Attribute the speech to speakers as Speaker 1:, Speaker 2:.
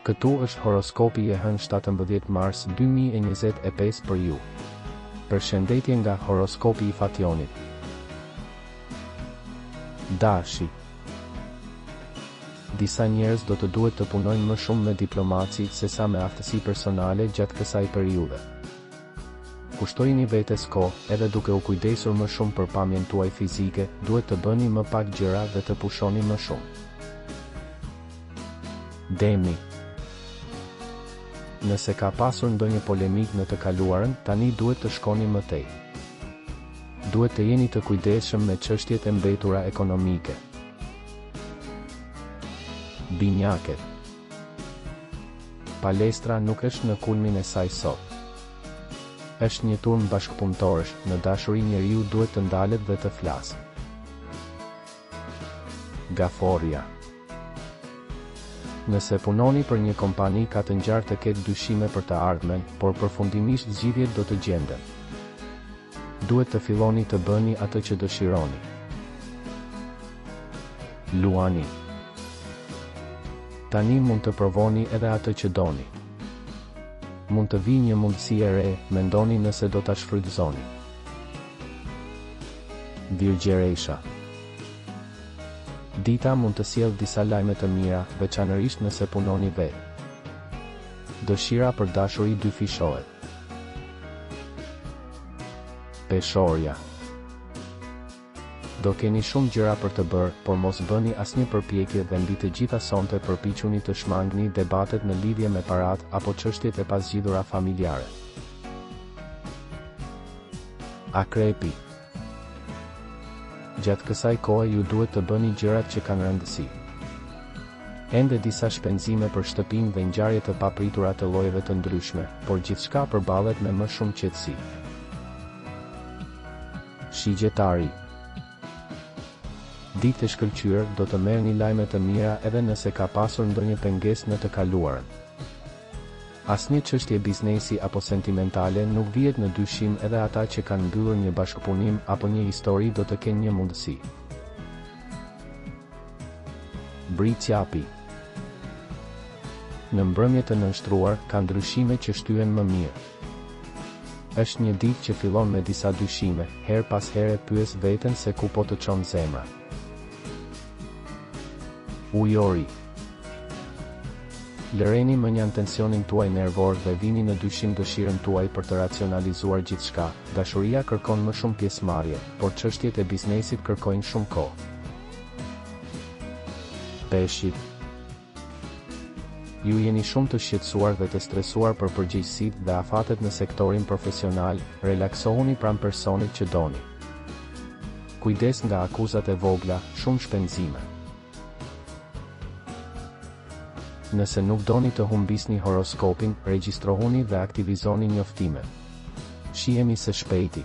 Speaker 1: Këtu është horoskopi e hënë 17 mars 2025 për ju. Përshëndetje nga horoskopi i Fationit. Dashi. Disa njerëz do të duhet të punojnë më shumë me diplomaci sesa me aftësi personale gjatë kësaj periudhe. Kushtojini vetes kohë, edhe duke u kujdesur më shumë për pamjen tuaj fizike, duhet të bëni më pak gjëra dhe të pushoni më shumë. Demi. Nëse ka pasur ndonjë polemik në të kaluarën, tani duhet të shkoni më tej. Duhet të jeni të kujdesshëm me çështjet e mbetura ekonomike. Binjaket. Palestra nuk është në kulmin e saj sot. Është një turn bashkëpunëtorësh, në dashuri njeriu duhet të ndalet dhe të flasë. Gaforia. Nëse punoni për një kompani ka të ngjarë të ketë dyshime për të ardhmen, por përfundimisht zgjidhjet do të gjenden. Duhet të filloni të bëni atë që dëshironi. Luani. Tani mund të provoni edhe atë që doni. Mund të vijë një mundësi e re, mendoni nëse do ta shfrytëzoni. Virgjeresha. Dita mund të sjellë disa lajme të mira, veçanërisht nëse punoni vetë. Dëshira për dashuri dyfishohet. Peshorja. Do keni shumë gjëra për të bërë, por mos bëni asnjë përpjekje dhe mbi të gjitha sonte përpiquni të shmangni debatet në lidhje me paratë apo çështjet e pazgjidhura familjare. Akrepi. Gjatë kësaj kohe ju duhet të bëni gjërat që kanë rëndësi. Ende disa shpenzime për shtëpinë dhe ngjarje të papritura të llojeve të ndryshme, por gjithçka përballet me më shumë qetësi. Shigjetari. Ditë e shkëlqyer, do të merrni lajme të mira edhe nëse ka pasur ndonjë pengesë në të kaluarën. Asnjë çështje biznesi apo sentimentale nuk vihet në dyshim, edhe ata që kanë mbyllur një bashkëpunim apo një histori do të kenë një mundësi. Bricjapi. Në mbrëmje të nënshtruar, ka ndryshime që shtyhen më mirë. Është një ditë që fillon me disa dyshime, her pas here pyes veten se ku po të çon zemra. Ujori. Lëreni më një tensionin tuaj nervor dhe vini në dyshim dëshirën tuaj për të racionalizuar gjithçka. Dashuria kërkon më shumë pjesëmarrje, por çështjet e biznesit kërkojnë shumë kohë. Peshqit. Ju jeni shumë të shqetësuar dhe të stresuar për përgjegjësitë dhe afatet në sektorin profesional, relaksohuni pranë personit që doni. Kujdes nga akuzat e vogla, shumë shpenzime. Nëse nuk doni të humbisni horoskopin, regjistrohuni dhe aktivizoni njoftimet. Shihemi së shpejti.